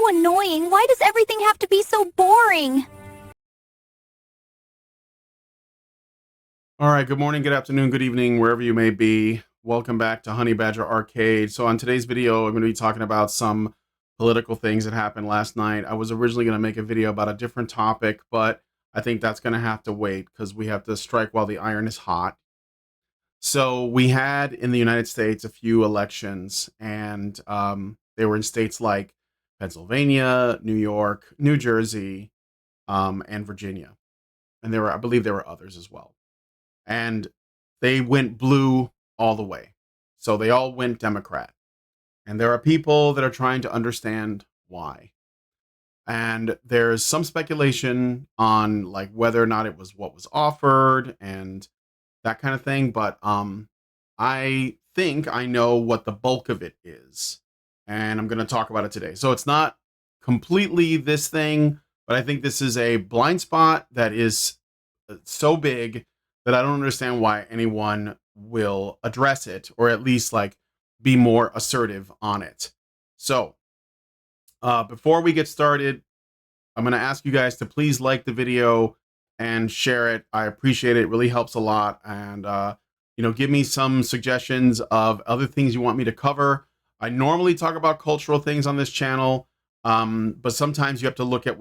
so annoying. Why does everything have to be so boring? All right, good morning, good afternoon, good evening, wherever you may be. Welcome back to Honey Badger Arcade. So on today's video, I'm going to be talking about some political things that happened last night. I was originally going to make a video about a different topic, but I think that's going to have to wait because we have to strike while the iron is hot. So we had in the United States a few elections, and they were in states like Pennsylvania, New York, New Jersey, and Virginia. And I believe there were others as well. And they went blue all the way. So they all went Democrat. And there are people that are trying to understand why. And there's some speculation on like whether or not it was what was offered and that kind of thing, but I think I know what the bulk of it is. And I'm going to talk about it today. So it's not completely this thing, but I think this is a blind spot that is so big that I don't understand why anyone will address it or at least like be more assertive on it. So before we get started, I'm going to ask you guys to please like the video and share it. I appreciate it. It really helps a lot. And, give me some suggestions of other things you want me to cover. I normally talk about cultural things on this channel, but sometimes you have to look at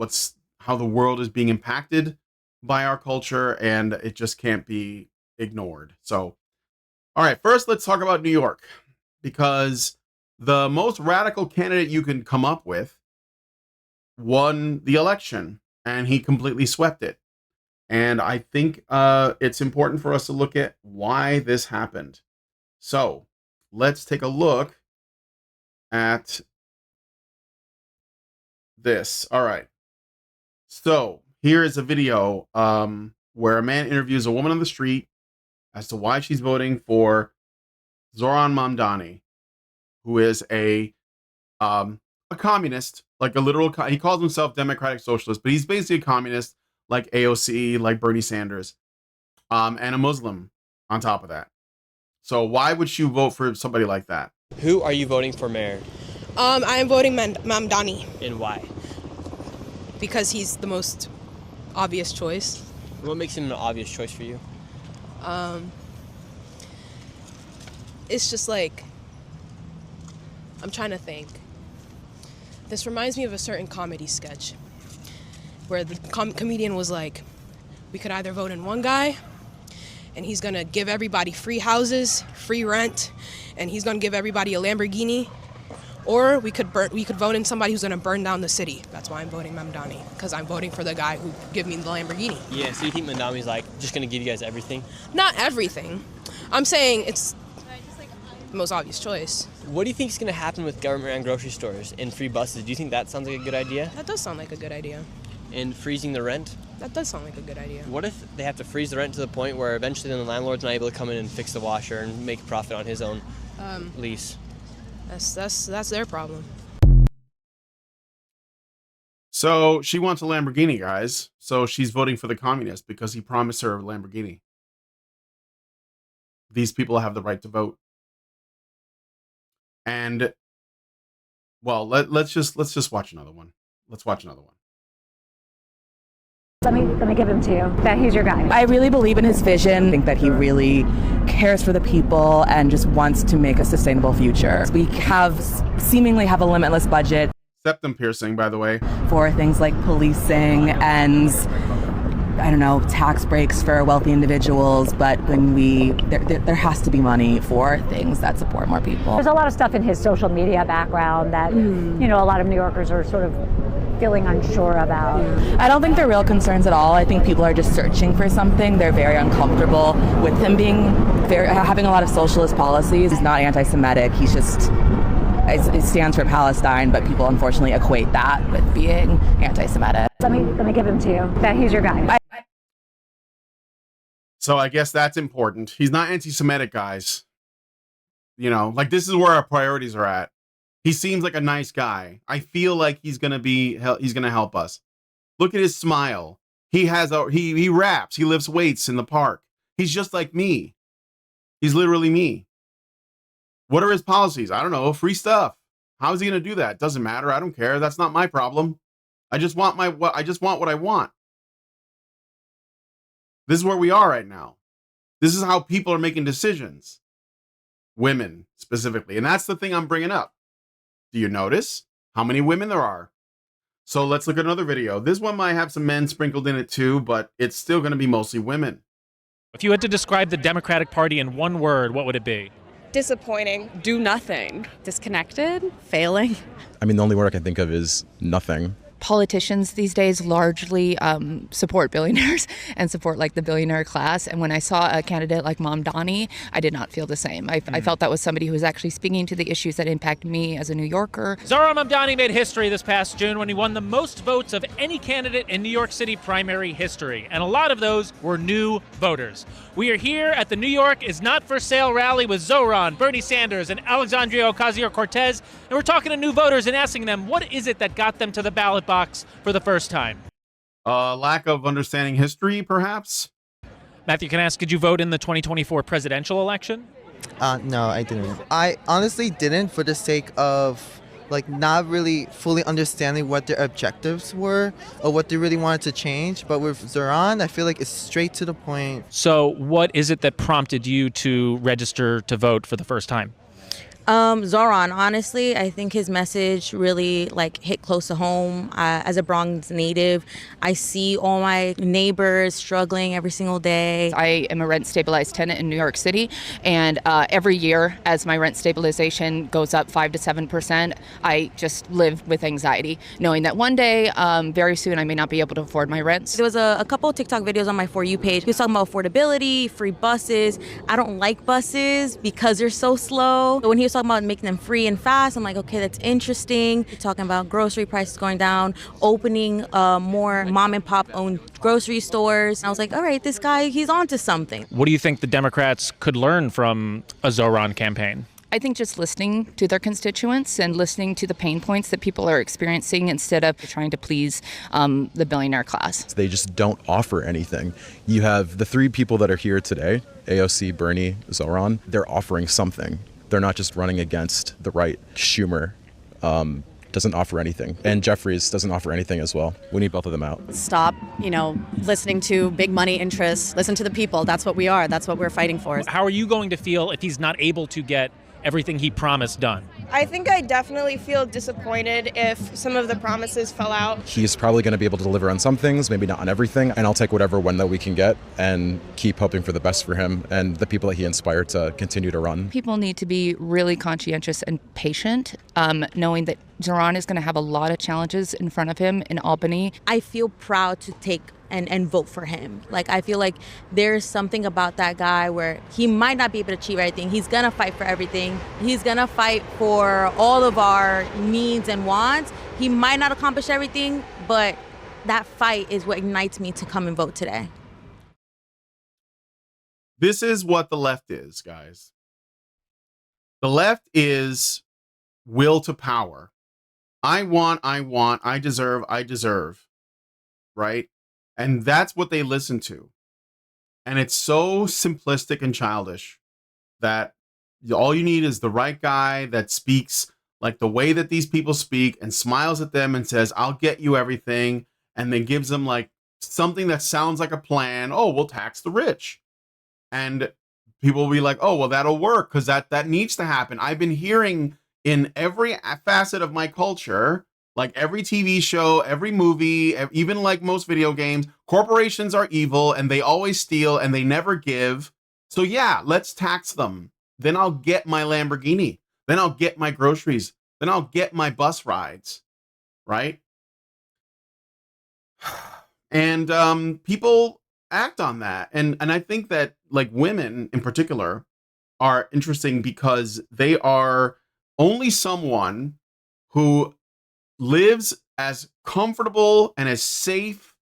how the world is being impacted by our culture, and it just can't be ignored. So, all right, first let's talk about New York, because the most radical candidate you can come up with won the election, and he completely swept it. And I think it's important for us to look at why this happened. So let's take a look at this. All right. So here is a video where a man interviews a woman on the street as to why she's voting for Zoran Mamdani, who is a communist, like a literal. He calls himself Democratic Socialist, but he's basically a communist, like AOC, like Bernie Sanders, and a Muslim on top of that. So why would you vote for somebody like that? Who are you voting for mayor? I am voting Mamdani And why? because he's the most obvious choice. What makes him an obvious choice for you? It's just like, I'm trying to think. This reminds me of a certain comedy sketch where the comedian was like, we could either vote in one guy and he's gonna give everybody free houses, free rent, and he's gonna give everybody a Lamborghini, or we could vote in somebody who's gonna burn down the city. That's why I'm voting Mamdani, because I'm voting for the guy who give me the Lamborghini. Yeah, so you think Mamdani's like just gonna give you guys everything? Not everything. I'm saying it's the most obvious choice. What do you think is gonna happen with government-run grocery stores and free buses? Do you think that sounds like a good idea? That does sound like a good idea. And freezing the rent? That does sound like a good idea. What if they have to freeze the rent to the point where eventually then the landlord's not able to come in and fix the washer and make a profit on his own lease? That's their problem. So she wants a Lamborghini, guys. So she's voting for the communist because he promised her a Lamborghini. These people have the right to vote. And well, let's just watch another one. Let's watch another one. Let me give him to you. That he's your guy. I really believe in his vision. I think that he really cares for the people and just wants to make a sustainable future. We seemingly have a limitless budget. Septum piercing, by the way. For things like policing and, I don't know, tax breaks for wealthy individuals, but there has to be money for things that support more people. There's a lot of stuff in his social media background that, a lot of New Yorkers are sort of feeling unsure about. I don't think they're real concerns at all. I think people are just searching for something. They're very uncomfortable with him having a lot of socialist policies. He's not anti-Semitic. He's just, it stands for Palestine, but people unfortunately equate that with being anti-Semitic. Let me give him to you. That he's your guy. So I guess that's important. He's not anti-Semitic, guys. Like this is where our priorities are at. He seems like a nice guy. I feel like he's gonna help us. Look at his smile. He raps. He lifts weights in the park. He's just like me. He's literally me. What are his policies? I don't know. Free stuff. How is he going to do that? Doesn't matter. I don't care. That's not my problem. I just want what I want. This is where we are right now. This is how people are making decisions. Women specifically. And that's the thing I'm bringing up. Do you notice how many women there are? So let's look at another video. This one might have some men sprinkled in it too, but it's still going to be mostly women. If you had to describe the Democratic Party in one word, what would it be? Disappointing. Do nothing. Disconnected. Failing. I mean, the only word I can think of is nothing. Politicians these days largely support billionaires and support like the billionaire class. And when I saw a candidate like Mamdani, I did not feel the same. I felt that was somebody who was actually speaking to the issues that impact me as a New Yorker. Zohran Mamdani made history this past June when he won the most votes of any candidate in New York City primary history. And a lot of those were new voters. We are here at the New York is Not for Sale rally with Zohran, Bernie Sanders, and Alexandria Ocasio-Cortez. And we're talking to new voters and asking them, what is it that got them to the ballot box for the first time? Lack of understanding history, perhaps? Matthew, can I ask, did you vote in the 2024 presidential election? No, I didn't. I honestly didn't, for the sake of not really fully understanding what their objectives were or what they really wanted to change. But with Zohran, I feel like it's straight to the point. So what is it that prompted you to register to vote for the first time? Zohran, honestly, I think his message really hit close to home. As a Bronx native, I see all my neighbors struggling every single day. I am a rent stabilized tenant in New York City, and every year as my rent stabilization goes up 5 to 7%, I just live with anxiety, knowing that one day, very soon, I may not be able to afford my rents. There was a couple of TikTok videos on my For You page. He was talking about affordability, free buses. I don't like buses because they're so slow. But when he was talking about making them free and fast, I'm like, okay, that's interesting. Talking about grocery prices going down, opening more mom and pop owned grocery stores. I was like, all right, this guy, he's onto something. What do you think the Democrats could learn from a Zohran campaign? I think just listening to their constituents and listening to the pain points that people are experiencing instead of trying to please the billionaire class. They just don't offer anything. You have the three people that are here today, AOC, Bernie, Zohran, they're offering something. They're not just running against the right. Schumer doesn't offer anything. And Jeffries doesn't offer anything as well. We need both of them out. Stop, listening to big money interests. Listen to the people. That's what we are. That's what we're fighting for. How are you going to feel if he's not able to get everything he promised done? I think I definitely feel disappointed if some of the promises fell out. He's probably going to be able to deliver on some things, maybe not on everything. And I'll take whatever one that we can get and keep hoping for the best for him and the people that he inspired to continue to run. People need to be really conscientious and patient, knowing that Zohran is going to have a lot of challenges in front of him in Albany. I feel proud to take and vote for him. I feel like there's something about that guy where he might not be able to achieve everything. He's gonna fight for everything. He's gonna fight for all of our needs and wants. He might not accomplish everything, but that fight is what ignites me to come and vote today. This is what the left is, guys. The left is will to power. I want, I deserve, right? And that's what they listen to. And it's so simplistic and childish that all you need is the right guy that speaks like the way that these people speak and smiles at them and says, I'll get you everything. And then gives them like something that sounds like a plan. Oh, we'll tax the rich. And people will be like, oh, well, that'll work because that needs to happen. I've been hearing in every facet of my culture, like every TV show, every movie, even like most video games, corporations are evil and they always steal and they never give. So yeah, let's tax them. Then I'll get my Lamborghini. Then I'll get my groceries. Then I'll get my bus rides, right? And people act on that. And I think that like women in particular are interesting because they are only someone who lives as comfortable and as safe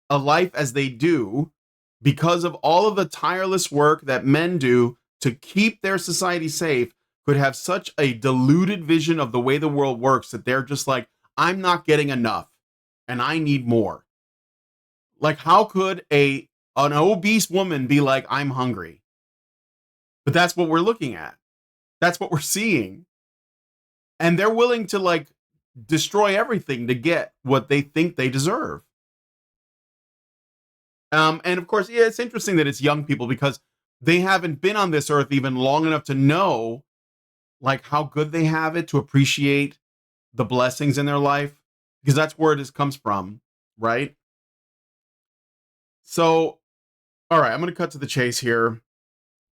a life as they do because of all of the tireless work that men do to keep their society safe, could have such a diluted vision of the way the world works that they're just like, I'm not getting enough and I need more. Like, how could an obese woman be like, I'm hungry? But that's what we're looking at. That's what we're seeing. And they're willing to like destroy everything to get what they think they deserve. And of course, yeah, it's interesting that it's young people because they haven't been on this earth even long enough to know like how good they have it, to appreciate the blessings in their life, because that's where this comes from, right? So, all right, I'm going to cut to the chase here.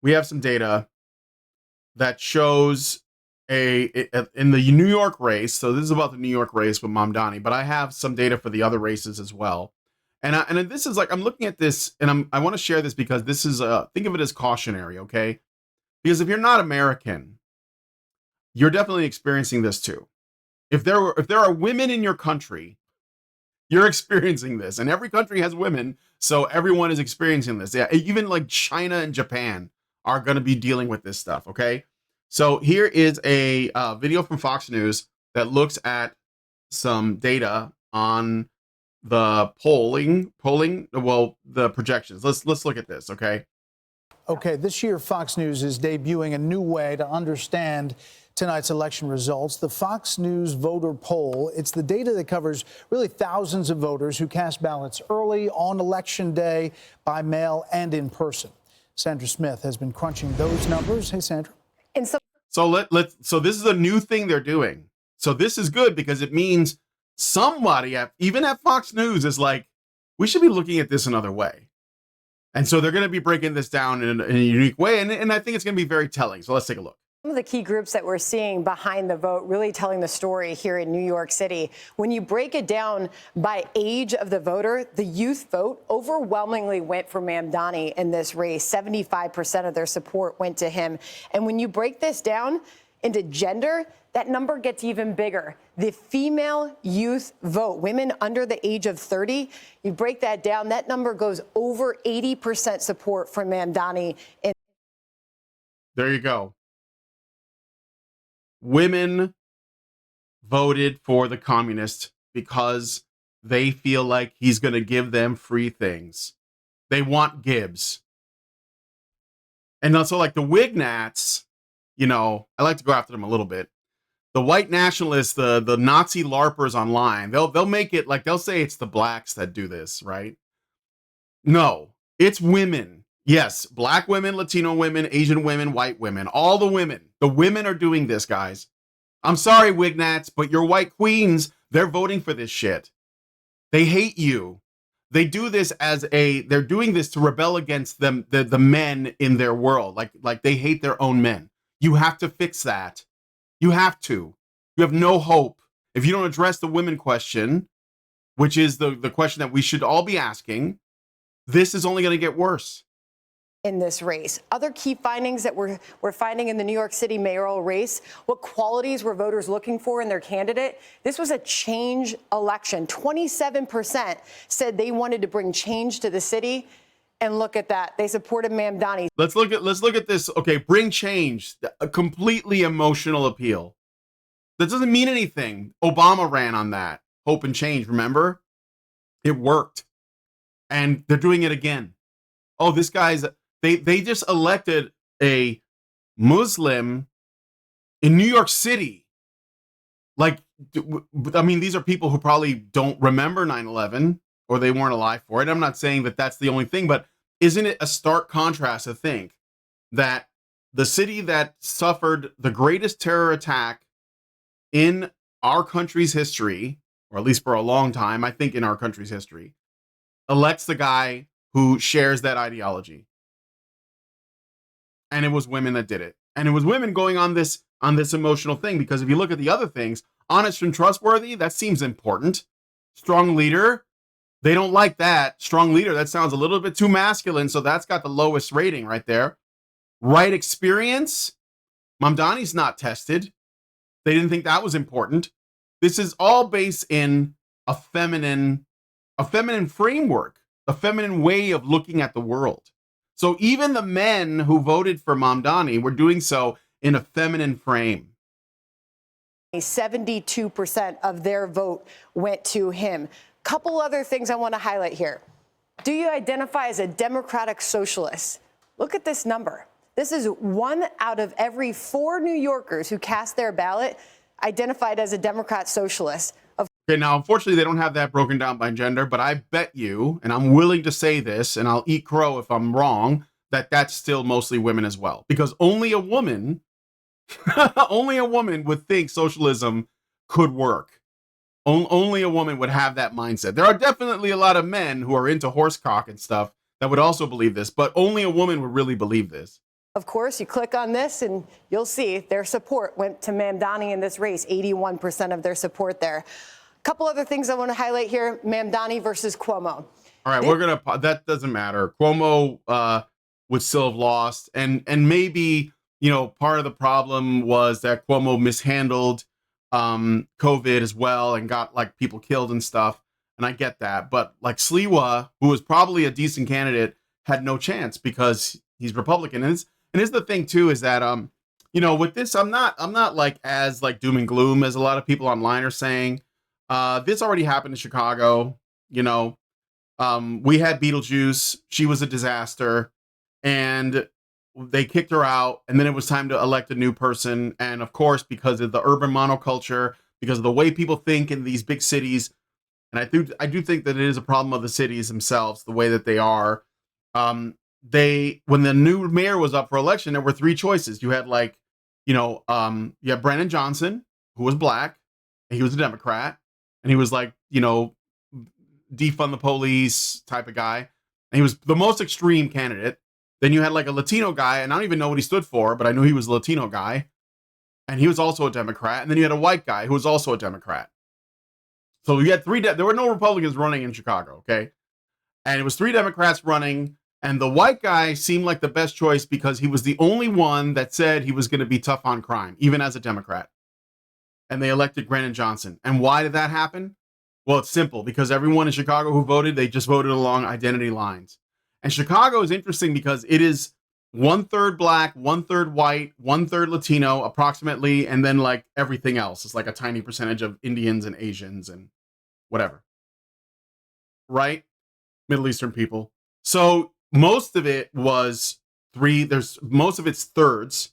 We have some data that shows in the New York race. So this is about the New York race with Mamdani, but I have some data for the other races as well. And this is like, I'm looking at this and I want to share this because this is think of it as cautionary, okay? Because if you're not American, you're definitely experiencing this too. If there are women in your country, you're experiencing this, and every country has women, so everyone is experiencing this. Yeah, even like China and Japan are going to be dealing with this stuff. Okay, so here is a video from Fox News that looks at some data on the polling. Well, the projections. Let's look at this. Okay. Okay, this year Fox News is debuting a new way to understand tonight's election results. The Fox News voter poll. It's the data that covers really thousands of voters who cast ballots early on election day by mail and in person. Sandra Smith has been crunching those numbers. Hey, Sandra. And so so this is a new thing they're doing. So this is good because it means somebody even at Fox News is like, we should be looking at this another way. And so they're going to be breaking this down in a unique way. And I think it's going to be very telling. So let's take a look. Some of the key groups that we're seeing behind the vote really telling the story here in New York City. When you break it down by age of the voter, the youth vote overwhelmingly went for Mamdani in this race. 75% of their support went to him. And when you break this down into gender, that number gets even bigger. The female youth vote, women under the age of 30, you break that down, that number goes over 80% support for Mamdani. There you go. Women voted for the communist because they feel like he's going to give them free things. They want Gibbs. And also like the Wignats, you know, I like to go after them a little bit. The white nationalists, the Nazi LARPers online, they'll make it like, they'll say it's the blacks that do this, right? No, it's women. Yes, black women, Latino women, Asian women, white women, all the women. The women are doing this, guys. I'm sorry, Wignats, but your white queens, they're voting for this shit. They hate you. They do this they're doing this to rebel against them, the men in their world. Like they hate their own men. You have to fix that. You have to. You have no hope. If you don't address the women question, which is the question that we should all be asking, this is only going to get worse. In this race. Other key findings that we're finding in the New York City mayoral race, what qualities were voters looking for in their candidate? This was a change election. 27% said they wanted to bring change to the city. And look at that. They supported Mamdani. Let's look at this. Okay, bring change. A completely emotional appeal. That doesn't mean anything. Obama ran on that. Hope and change, remember? It worked. And they're doing it again. Oh, this guy's they just elected a Muslim in New York City. Like, I mean, these are people who probably don't remember 9/11 or they weren't alive for it. I'm not saying that that's the only thing, but isn't it a stark contrast to think that the city that suffered the greatest terror attack in our country's history, or at least for a long time, I think in our country's history, elects the guy who shares that ideology? And it was women that did it. And it was women going on this emotional thing, because if you look at the other things, honest and trustworthy, that seems important. Strong leader, they don't like that. Strong leader, that sounds a little bit too masculine, so that's got the lowest rating right there. Right experience, Mamdani's not tested. They didn't think that was important. This is all based in a feminine framework, a feminine way of looking at the world. So even the men who voted for Mamdani were doing so in a feminine frame. 72% of their vote went to him. Couple other things I want to highlight here. Do you identify as a democratic socialist? Look at this number. This is 1 out of every 4 New Yorkers who cast their ballot identified as a Democrat socialist. Okay, now, unfortunately, they don't have that broken down by gender, but I bet you, and I'm willing to say this, and I'll eat crow if I'm wrong, that that's still mostly women as well. Because only a woman, only a woman would think socialism could work. Only a woman would have that mindset. There are definitely a lot of men who are into horsecock and stuff that would also believe this, but only a woman would really believe this. Of course, you click on this and you'll see their support went to Mamdani in this race, 81% of their support there. Couple other things I want to highlight here, Mamdani versus Cuomo. All right, that doesn't matter. Cuomo would still have lost. And maybe, you know, part of the problem was that Cuomo mishandled COVID as well and got like people killed and stuff. And I get that. But like Sliwa, who was probably a decent candidate, had no chance because he's Republican. And here's the thing too, is that, you know, with this, I'm not like as like doom and gloom as a lot of people online are saying. This already happened in Chicago. You know, we had Beetlejuice. She was a disaster and they kicked her out. And then it was time to elect a new person. And of course, because of the urban monoculture, because of the way people think in these big cities. And I do think that it is a problem of the cities themselves, the way that they are. When the new mayor was up for election, there were three choices. You had like, you know, you had Brandon Johnson, who was black, and he was a Democrat. And he was like, you know, defund the police type of guy. And he was the most extreme candidate. Then you had like a Latino guy, and I don't even know what he stood for, but I knew he was a Latino guy. And he was also a Democrat. And then you had a white guy who was also a Democrat. So you had there were no Republicans running in Chicago, okay? And it was three Democrats running. And the white guy seemed like the best choice because he was the only one that said he was going to be tough on crime, even as a Democrat. And they elected Brandon Johnson. And why did that happen? Well, it's simple. Because everyone in Chicago who voted, they just voted along identity lines. And Chicago is interesting because it is 1/3 black, 1/3 white, 1/3 Latino, approximately, and then like everything else. It's like a tiny percentage of Indians and Asians and whatever. Right? Middle Eastern people. So most of it was most of it's thirds.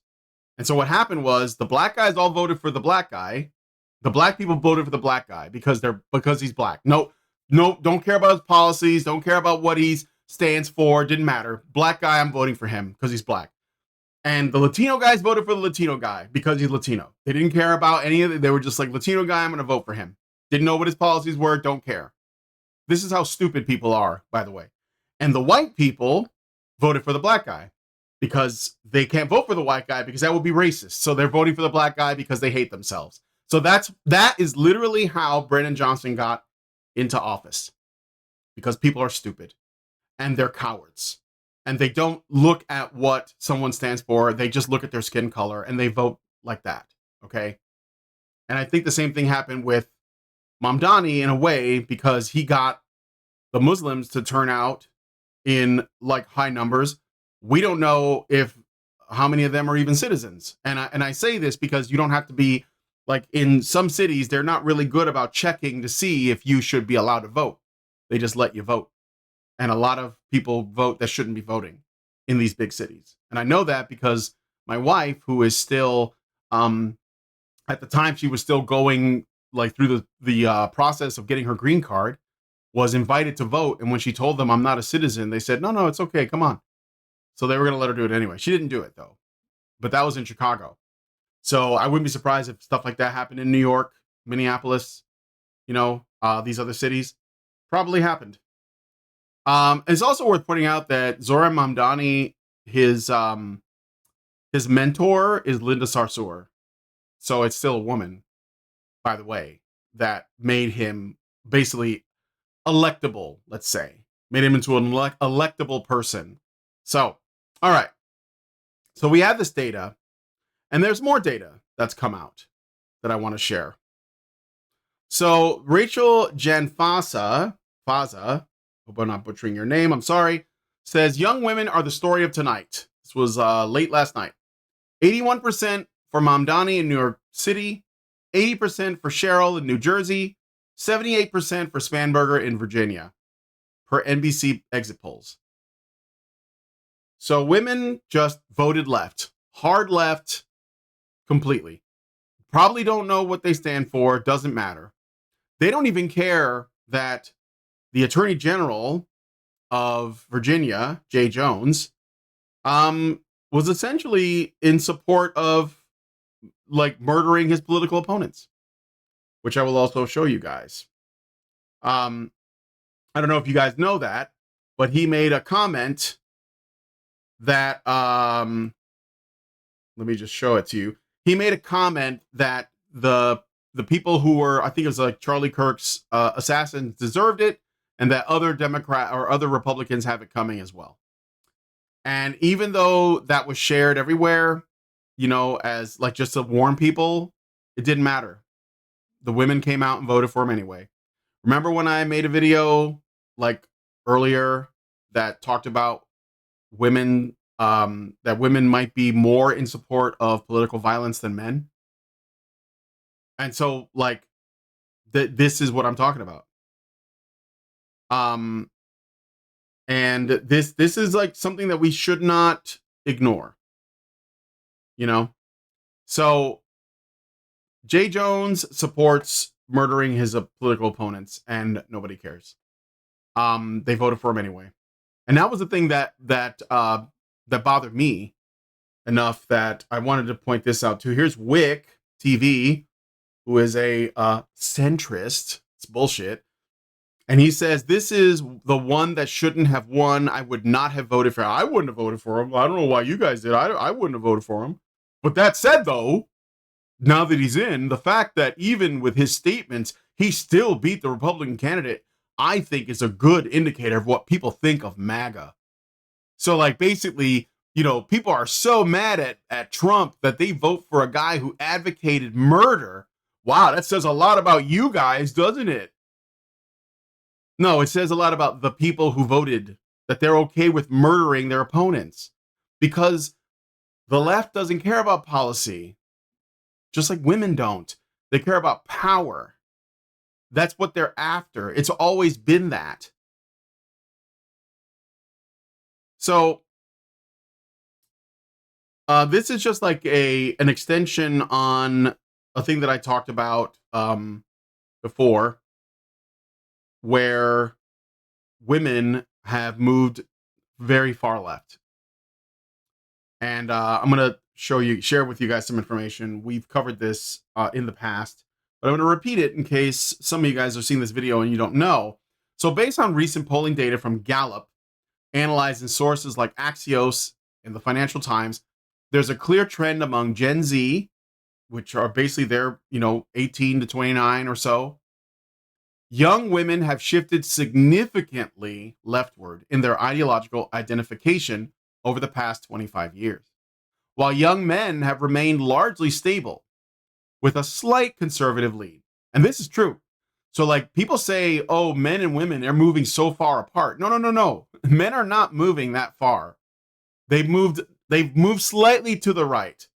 And so what happened was the black guys all voted for the black guy. The black people voted for the black guy because he's black. No, don't care about his policies. Don't care about what he stands for. Didn't matter. Black guy, I'm voting for him because he's black. And the Latino guys voted for the Latino guy because he's Latino. They didn't care about any of it. They were just like, Latino guy, I'm going to vote for him. Didn't know what his policies were. Don't care. This is how stupid people are, by the way. And the white people voted for the black guy because they can't vote for the white guy because that would be racist. So they're voting for the black guy because they hate themselves. So that is literally how Brandon Johnson got into office, because people are stupid and they're cowards and they don't look at what someone stands for. They just look at their skin color and they vote like that. Okay. And I think the same thing happened with Mamdani in a way, because he got the Muslims to turn out in like high numbers. We don't know how many of them are even citizens. And I say this because you don't have to be like, in some cities, they're not really good about checking to see if you should be allowed to vote. They just let you vote. And a lot of people vote that shouldn't be voting in these big cities. And I know that because my wife, who is still, at the time, she was still going like through the process of getting her green card, was invited to vote. And when she told them, I'm not a citizen, they said, no, it's okay. Come on. So they were going to let her do it anyway. She didn't do it though, but that was in Chicago. So I wouldn't be surprised if stuff like that happened in New York, Minneapolis, you know, these other cities. Probably happened. It's also worth pointing out that Zohran Mamdani, his mentor is Linda Sarsour. So it's still a woman, by the way, that made him basically electable, let's say. Made him into an electable person. So, all right. So we have this data, and there's more data that's come out that I want to share. So Rachel Janfasa, hope I'm not butchering your name, I'm sorry, says young women are the story of tonight. This was late last night. 81% for Mamdani in New York City, 80% for Cheryl in New Jersey, 78% for Spanberger in Virginia, per NBC exit polls. So women just voted left, hard left, completely. probably don't know what they stand for. Doesn't matter. They don't even care that the Attorney General of Virginia, Jay Jones, was essentially in support of like murdering his political opponents, which I will also show you guys. I don't know if you guys know that, but he made a comment that let me just show it to you. He made a comment that the people who were, I think it was like Charlie Kirk's assassins, deserved it, and that other Democrat or other Republicans have it coming as well. And even though that was shared everywhere, you know, as like just to warn people, it didn't matter. The women came out and voted for him anyway. Remember when I made a video like earlier that talked about women, that women might be more in support of political violence than men? And so like this is what I'm talking about. And this is like something that we should not ignore, you know? So Jay Jones supports murdering his political opponents and nobody cares. They voted for him anyway. And that was the thing that bothered me enough that I wanted to point this out too. Here's Wick TV, who is a centrist. It's bullshit. And he says, this is the one that shouldn't have won. I would not have voted for him. I wouldn't have voted for him. I don't know why you guys did. I wouldn't have voted for him. But that said, though, now that he's in, the fact that even with his statements, he still beat the Republican candidate, I think is a good indicator of what people think of MAGA. So, like, basically, you know, people are so mad at Trump that they vote for a guy who advocated murder. Wow, that says a lot about you guys, doesn't it? No, it says a lot about the people who voted, that they're okay with murdering their opponents, because the left doesn't care about policy, just like women don't. They care about power. That's what they're after. It's always been that. So this is just like an extension on a thing that I talked about before, where women have moved very far left. And I'm going to share with you guys some information. We've covered this in the past, but I'm going to repeat it in case some of you guys are seeing this video and you don't know. So based on recent polling data from Gallup, analyzed in sources like Axios and the Financial Times, there's a clear trend among Gen Z, which are basically their, 18 to 29 or so. Young women have shifted significantly leftward in their ideological identification over the past 25 years, while young men have remained largely stable with a slight conservative lead. And this is true. So like people say, oh, men and women are moving so far apart. No. Men are not moving that far. They've moved slightly to the right.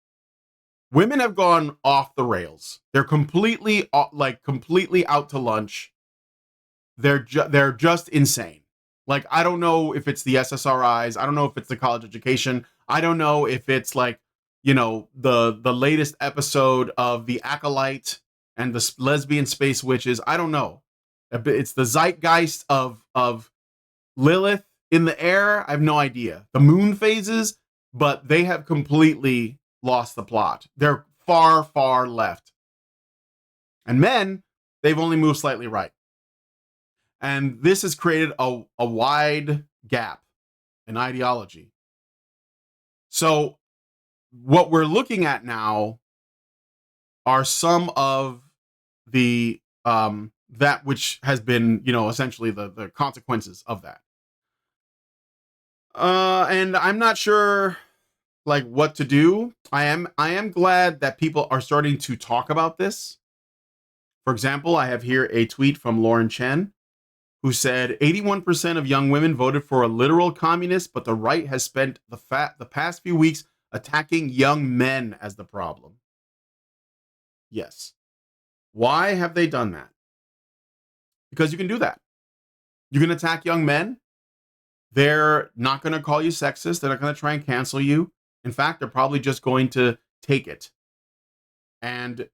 Women have gone off the rails. They're completely out to lunch. They're just insane. Like, I don't know if it's the SSRIs. I don't know if it's the college education. I don't know if it's like, the latest episode of The Acolyte and the lesbian space witches. I don't know. It's the zeitgeist of Lilith in the air. I have no idea. The moon phases, but they have completely lost the plot. They're far, far left. And men, they've only moved slightly right. And this has created a wide gap in ideology. So what we're looking at now are some of the that which has been, essentially the consequences of that. And I'm not sure like what to do. I am glad that people are starting to talk about this. For example, I have here a tweet from Lauren Chen, who said 81% of young women voted for a literal communist, but the right has spent the past few weeks attacking young men as the problem. Yes. Why have they done that? Because you can do that. You can attack young men. They're not going to call you sexist. They're not going to try and cancel you. In fact, they're probably just going to take it. And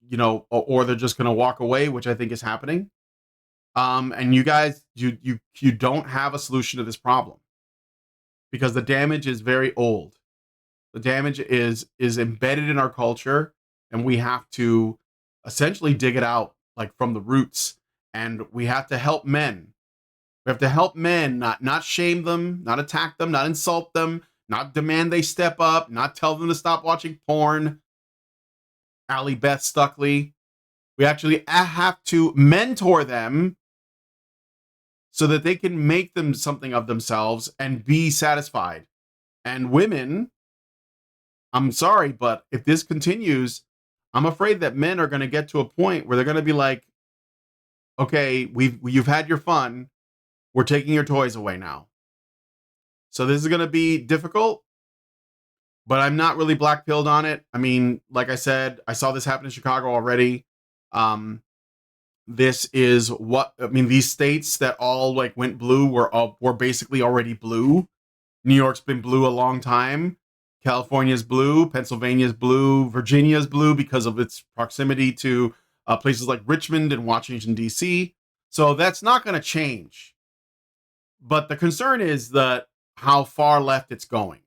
you know, or they're just going to walk away, which I think is happening. And you guys, you don't have a solution to this problem because the damage is very old. The damage is embedded in our culture, and we have to essentially dig it out like from the roots. And we have to help men. We have to help men, not shame them, not attack them, not insult them, not demand they step up, not tell them to stop watching porn. Allie Beth Stuckley. We actually have to mentor them so that they can make them something of themselves and be satisfied. And women, I'm sorry, but if this continues, I'm afraid that men are going to get to a point where they're going to be like, okay, you've had your fun. We're taking your toys away now. So this is going to be difficult, but I'm not really black-pilled on it. I mean, like I said, I saw this happen in Chicago already. This is these states that all like went blue were basically already blue. New York's been blue a long time. California's blue, Pennsylvania's blue, Virginia's blue because of its proximity to places like Richmond and Washington, D.C. So that's not going to change. But the concern is that how far left it's going.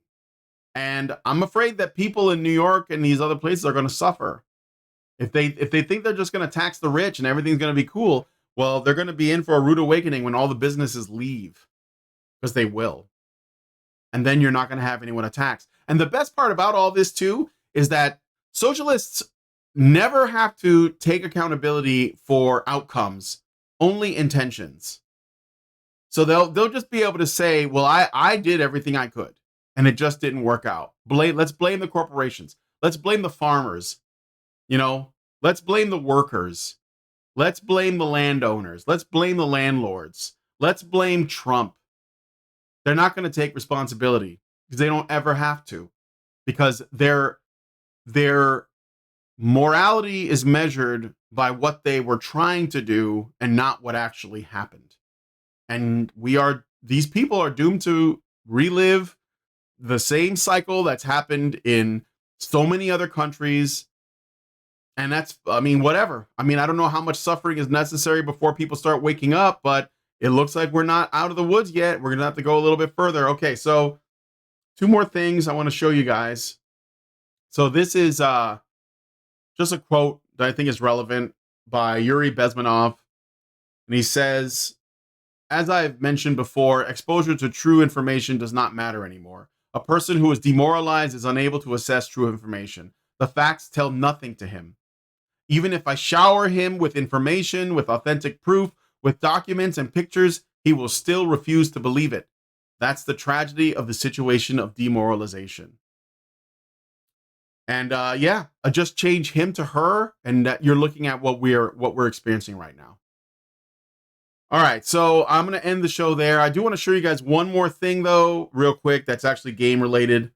And I'm afraid that people in New York and these other places are going to suffer. If they think they're just going to tax the rich and everything's going to be cool, well, they're going to be in for a rude awakening when all the businesses leave, because they will. And then you're not going to have anyone to tax. And the best part about all this too is that socialists never have to take accountability for outcomes, only intentions. So they'll just be able to say, well, I did everything I could and it just didn't work out. Let's blame the corporations. Let's blame the farmers. You know, let's blame the workers. Let's blame the landowners. Let's blame the landlords. Let's blame Trump. They're not going to take responsibility because they don't ever have to, because their morality is measured by what they were trying to do and not what actually happened. And these people are doomed to relive the same cycle that's happened in so many other countries. And that's, I mean, whatever. I mean, I don't know how much suffering is necessary before people start waking up, but it looks like we're not out of the woods yet. We're going to have to go a little bit further. Okay, so 2 more things I want to show you guys. So this is just a quote that I think is relevant by Yuri Bezmenov. And he says, as I've mentioned before, exposure to true information does not matter anymore. A person who is demoralized is unable to assess true information. The facts tell nothing to him. Even if I shower him with information, with authentic proof, with documents and pictures, he will still refuse to believe it. That's the tragedy of the situation of demoralization. And just change him to her, and you're looking at what we're experiencing right now. All right, so I'm going to end the show there. I do want to show you guys one more thing, though, real quick, that's actually game related.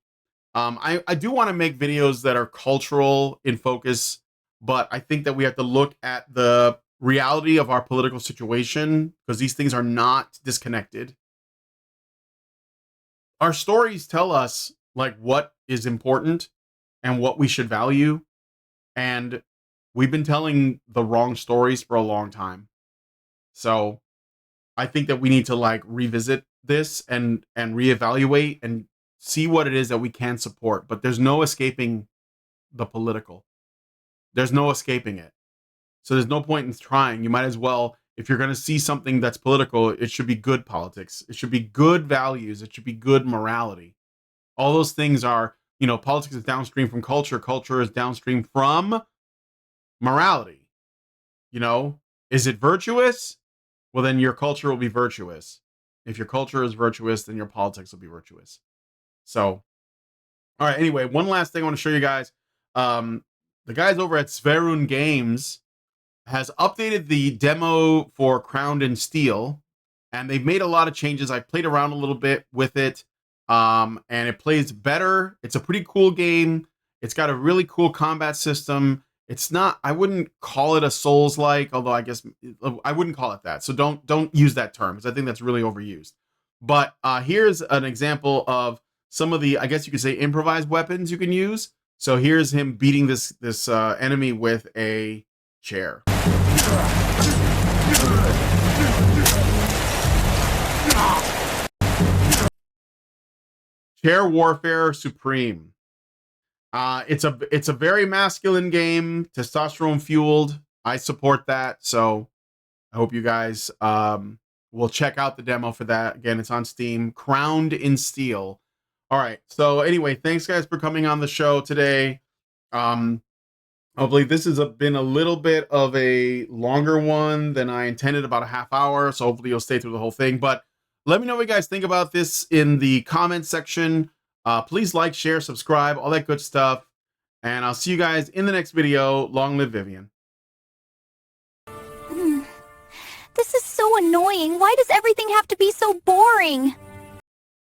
I do want to make videos that are cultural in focus, but I think that we have to look at the reality of our political situation because these things are not disconnected. Our stories tell us like what is important and what we should value. And we've been telling the wrong stories for a long time. So I think that we need to like revisit this and reevaluate and see what it is that we can support. But there's no escaping the political. There's no escaping it. So there's no point in trying. You might as well, if you're going to see something that's political, it should be good politics. It should be good values. It should be good morality. All those things are, you know, politics is downstream from culture. Culture is downstream from morality. You know, is it virtuous? Well, then your culture will be virtuous. If your culture is virtuous, then your politics will be virtuous. So, all right. Anyway, one last thing I want to show you guys. The guys over at Sverun Games has updated the demo for Crowned in Steel, and they've made a lot of changes. I played around a little bit with it, and it plays better. It's a pretty cool game. It's got a really cool combat system. It's not, I wouldn't call it a Souls-like, although I guess I wouldn't call it that. So don't use that term because I think that's really overused. But here's an example of some of the, I guess you could say, improvised weapons you can use. So here's him beating this enemy with a chair. Chair warfare supreme. It's a very masculine game, testosterone fueled. I support that, so I hope you guys will check out the demo for that. Again, it's on Steam. Crowned in Steel. All right. So anyway, thanks guys for coming on the show today. Hopefully this has been a little bit of a longer one than I intended, about a half hour. So hopefully you'll stay through the whole thing. But let me know what you guys think about this in the comment section. Please like, share, subscribe, all that good stuff. And I'll see you guys in the next video. Long live Vivian. This is so annoying. Why does everything have to be so boring?